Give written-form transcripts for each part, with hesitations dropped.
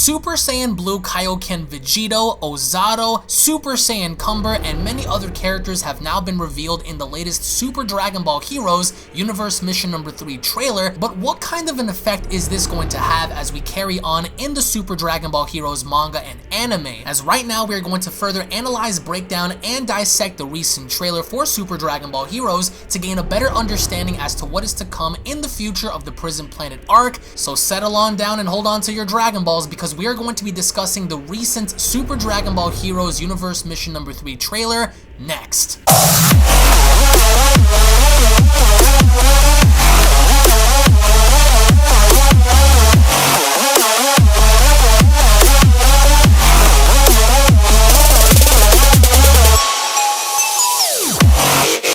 Super Saiyan Blue Kaioken Vegito, Ozato, Super Saiyan Cumber, and many other characters have now been revealed in the latest Super Dragon Ball Heroes Universe Mission number 3 trailer, but what kind of an effect is this going to have as we carry on in the Super Dragon Ball Heroes manga and anime? As right now we are going to further analyze, break down, and dissect the recent trailer for Super Dragon Ball Heroes to gain a better understanding as to what is to come in the future of the Prison Planet arc, so settle on down and hold on to your Dragon Balls because we are going to be discussing the recent Super Dragon Ball Heroes Universe Mission number 3 trailer next.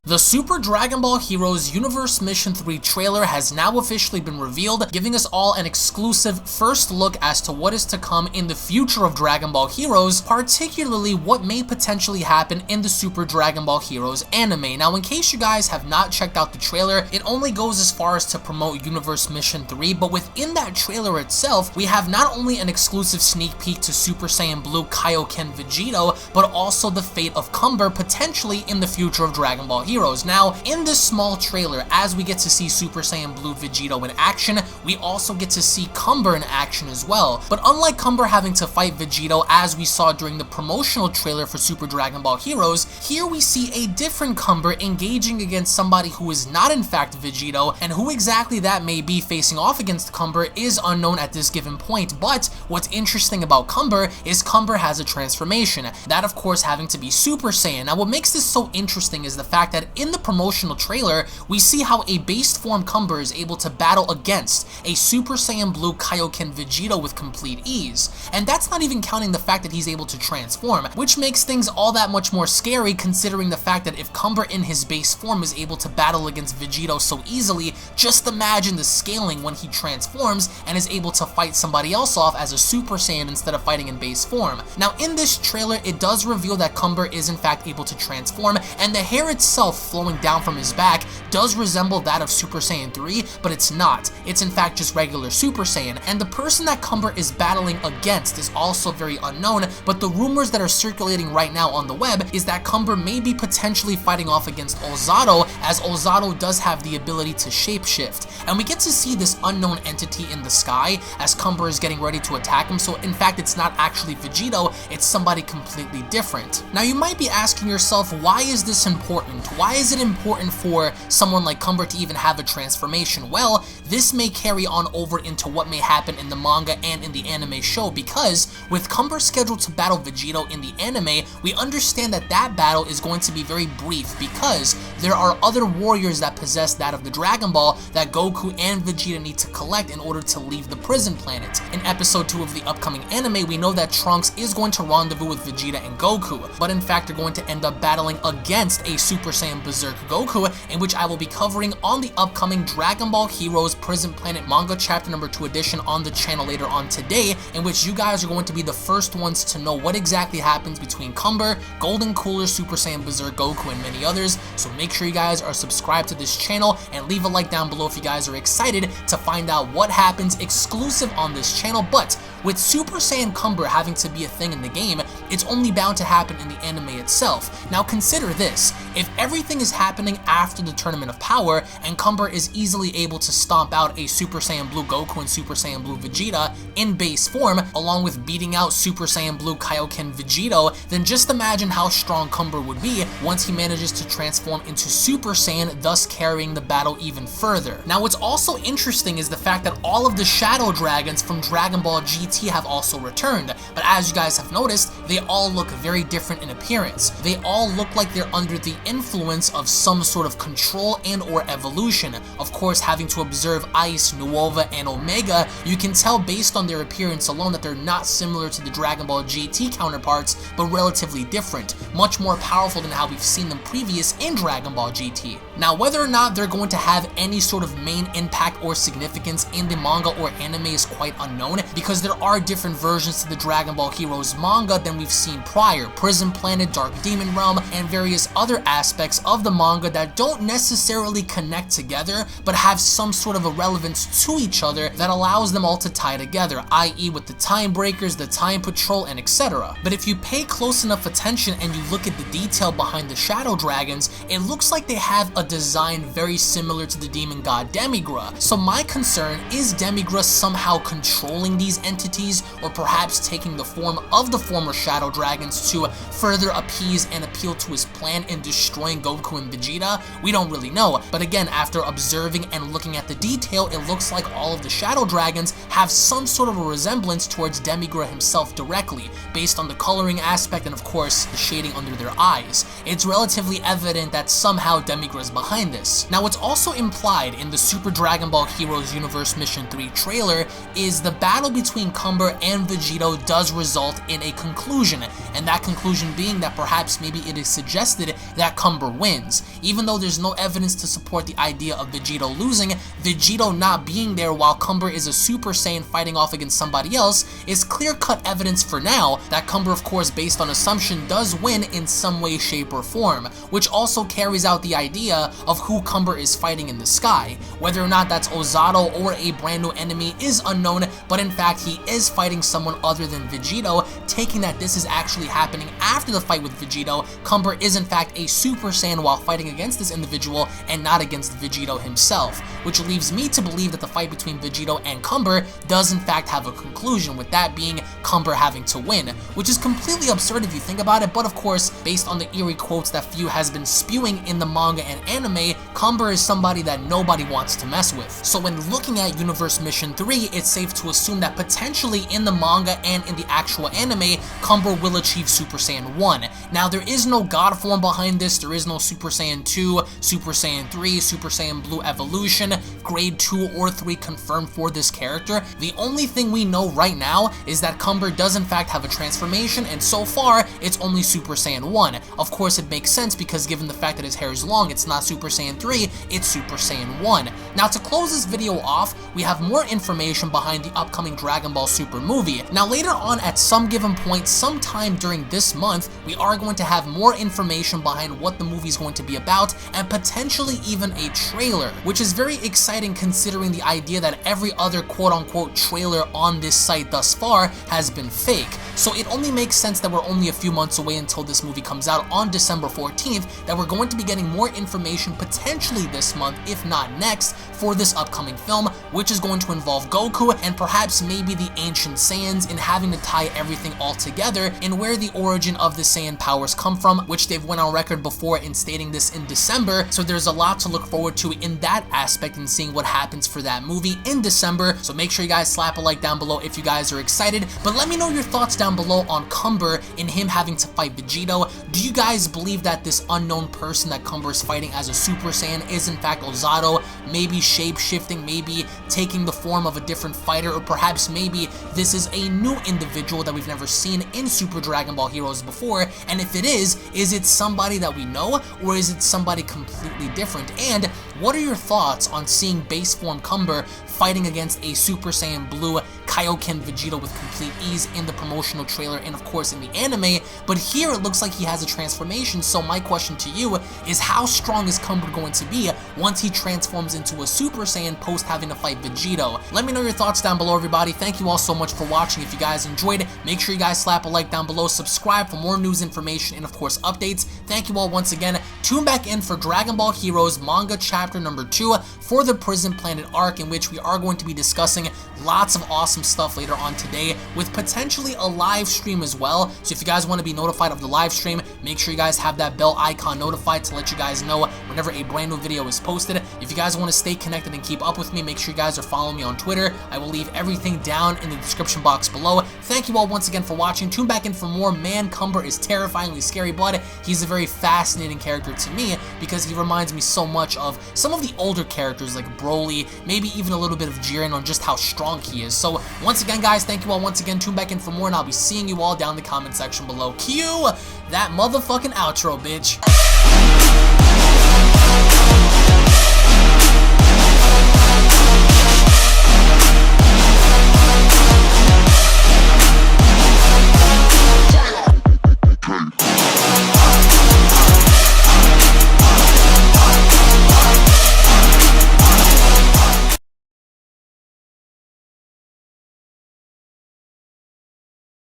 The Super Dragon Ball Heroes Universe Mission 3 trailer has now officially been revealed, giving us all an exclusive first look as to what is to come in the future of Dragon Ball Heroes, particularly what may potentially happen in the Super Dragon Ball Heroes anime. Now, in case you guys have not checked out the trailer, it only goes as far as to promote Universe Mission 3, but within that trailer itself, we have not only an exclusive sneak peek to Super Saiyan Blue Kaioken Vegito, but also the fate of Cumber potentially in the future of Dragon Ball Heroes. Now, in this small trailer, as we get to see Super Saiyan Blue Vegito in action, we also get to see Cumber in action as well. But unlike Cumber having to fight Vegito as we saw during the promotional trailer for Super Dragon Ball Heroes, here we see a different Cumber engaging against somebody who is not in fact Vegito, and who exactly that may be facing off against Cumber is unknown at this given point. But what's interesting about Cumber is Cumber has a transformation, that of course having to be Super Saiyan. Now, what makes this so interesting is the fact that in the promotional trailer, we see how a base form Cumber is able to battle against a Super Saiyan Blue Kaioken Vegito with complete ease. And that's not even counting the fact that he's able to transform, which makes things all that much more scary considering the fact that if Cumber in his base form is able to battle against Vegito so easily, just imagine the scaling when he transforms and is able to fight somebody else off as a Super Saiyan instead of fighting in base form. Now, in this trailer, it does reveal that Cumber is in fact able to transform, and the hair itself flowing down from his back does resemble that of Super Saiyan 3, but it's not. It's in fact just regular Super Saiyan, and the person that Cumber is battling against is also very unknown, but the rumors that are circulating right now on the web is that Cumber may be potentially fighting off against Ozato, as Ozato does have the ability to shapeshift. And we get to see this unknown entity in the sky as Cumber is getting ready to attack him, so in fact it's not actually Vegito, it's somebody completely different. Now, you might be asking yourself, why is this important? Why is it important for someone like Cumber to even have a transformation? Well, this may carry on over into what may happen in the manga and in the anime show, because with Cumber scheduled to battle Vegito in the anime, we understand that that battle is going to be very brief because there are other warriors that possess that of the Dragon Ball that Goku and Vegeta need to collect in order to leave the prison planet. In episode 2 of the upcoming anime, we know that Trunks is going to rendezvous with Vegeta and Goku, but in fact they're going to end up battling against a Super Saiyan Beserker Goku, in which I will be covering on the upcoming Dragon Ball Heroes Prison Planet Manga Chapter number 2 edition on the channel later on today, in which you guys are going to be the first ones to know what exactly happens between Cumber, Golden Cooler, Super Saiyan Berserk Goku, and many others. So make sure you guys are subscribed to this channel and leave a like down below if you guys are excited to find out what happens exclusive on this channel. But with Super Saiyan Cumber having to be a thing in the game, it's only bound to happen in the anime itself. Now consider this, if everything is happening after the Tournament of Power and Cumber is easily able to stomp out a Super Saiyan Blue Goku and Super Saiyan Blue Vegeta in base form, along with beating out Super Saiyan Blue Kaioken Vegito, then just imagine how strong Cumber would be once he manages to transform into Super Saiyan, thus carrying the battle even further. Now, what's also interesting is the fact that all of the Shadow Dragons from Dragon Ball GT have also returned, but as you guys have noticed, they all look very different in appearance. They all look like they're under the influence of some sort of control and or evolution. Of course, having to observe Ice, Nuova, and Omega, you can tell based on their appearance alone that they're not similar to the Dragon Ball GT counterparts, but relatively different, much more powerful than how we've seen them previous in Dragon Ball GT. Now, whether or not they're going to have any sort of main impact or significance in the manga or anime is quite unknown, because they're are different versions to the Dragon Ball Heroes manga than we've seen prior. Prison Planet, Dark Demon Realm, and various other aspects of the manga that don't necessarily connect together, but have some sort of a relevance to each other that allows them all to tie together, i.e. with the Time Breakers, the Time Patrol, and etc. But if you pay close enough attention and you look at the detail behind the Shadow Dragons, it looks like they have a design very similar to the demon god Demigra. So my concern is Demigra somehow controlling these entities, or perhaps taking the form of the former Shadow Dragons to further appease and appeal to his plan in destroying Goku and Vegeta? We don't really know, but again, after observing and looking at the detail, it looks like all of the Shadow Dragons have some sort of a resemblance towards Demigra himself directly, based on the coloring aspect and of course the shading under their eyes. It's relatively evident that somehow Demigra is behind this. Now, what's also implied in the Super Dragon Ball Heroes Universe Mission 3 trailer is the battle between Cumber and Vegito does result in a conclusion, and that conclusion being that perhaps maybe it is suggested that Cumber wins. Even though there's no evidence to support the idea of Vegito losing, Vegito not being there while Cumber is a Super Saiyan fighting off against somebody else is clear-cut evidence for now that Cumber, of course based on assumption, does win in some way, shape, or form, which also carries out the idea of who Cumber is fighting in the sky. Whether or not that's Ozato or a brand new enemy is unknown, but in fact he is fighting someone other than Vegito, taking that this is actually happening after the fight with Vegito. Cumber is in fact a Super Saiyan while fighting against this individual and not against Vegito himself, which leaves me to believe that the fight between Vegito and Cumber does in fact have a conclusion, with that being Cumber having to win, which is completely absurd if you think about it, but of course, based on the eerie quotes that Few has been spewing in the manga and anime, Cumber is somebody that nobody wants to mess with. So when looking at Universe Mission 3, it's safe to assume that potentially in the manga and in the actual anime, Cumber will achieve Super Saiyan 1. Now, there is no God form behind this, there is no Super Saiyan 2, Super Saiyan 3, Super Saiyan Blue Evolution, Grade 2 or 3 confirmed for this character. The only thing we know right now is that Cumber does in fact have a transformation, and so far, it's only Super Saiyan 1. Of course, it makes sense because given the fact that his hair is long, it's not Super Saiyan 3, it's Super Saiyan 1. Now, to close this video off, we have more information behind the upcoming Dragon Ball Super movie. Now, later on at some given point, sometime during this month, we are going to have more information behind what the movie is going to be about, and potentially even a trailer, which is very exciting considering the idea that every other quote-unquote trailer on this site thus far has been fake. So it only makes sense that we're only a few months away until this movie comes out on December 14th, that we're going to be getting more information potentially this month, if not next, for this upcoming film, which is going to involve Goku and perhaps maybe the Ancient Saiyans, in having to tie everything all together and where the origin of the Saiyan powers come from, which they've went on record before in stating this in December. So there's a lot to look forward to in that aspect and seeing what happens for that movie in December. So make sure you guys slap a like down below if you guys are excited, but let me know your thoughts down below on Cumber and him having to fight Vegito. Do you guys believe that this unknown person that Cumber is fighting as a Super Saiyan is in fact Ozato, maybe shape-shifting, maybe taking the form of a different fighter, or perhaps maybe this is a new individual that we've never seen in Super Dragon Ball Heroes before? And if it is it somebody that we know, or is it somebody completely different? And what are your thoughts on seeing base form Cumber fighting against a Super Saiyan Blue Kaioken Vegito with complete ease in the promotional trailer and of course in the anime? But here it looks like he has a transformation, so my question to you is, how strong is Cumber going to be once he transforms into a Super Saiyan post having to fight Vegito? Let me know your thoughts down below, everybody. Thank you all so much for watching. If you guys enjoyed, make sure you guys slap a like down below, subscribe for more news, information, and of course updates. Thank you all once again. Tune back in for Dragon Ball Heroes Manga Chapter number 2 for the Prison Planet arc, in which we are going to be discussing lots of awesome stuff later on today, with potentially a live stream as well. So if you guys want to be notified of the live stream, make sure you guys have that bell icon notified to let you guys know whenever a brand new video is posted. If you guys want to stay connected and keep up with me, make sure you guys are following me on Twitter. I will leave everything down in the description box below. Thank you all once again for watching. Tune back in for more. Man, Cumber is terrifyingly scary, but he's a very fascinating character to me because he reminds me so much of some of the older characters like Broly, maybe even a little bit of Jiren, on just how strong he is. So once again, guys, thank you all once again. Tune back in for more, and I'll be seeing you all down in the comment section below. Cue that motherfucking outro, bitch.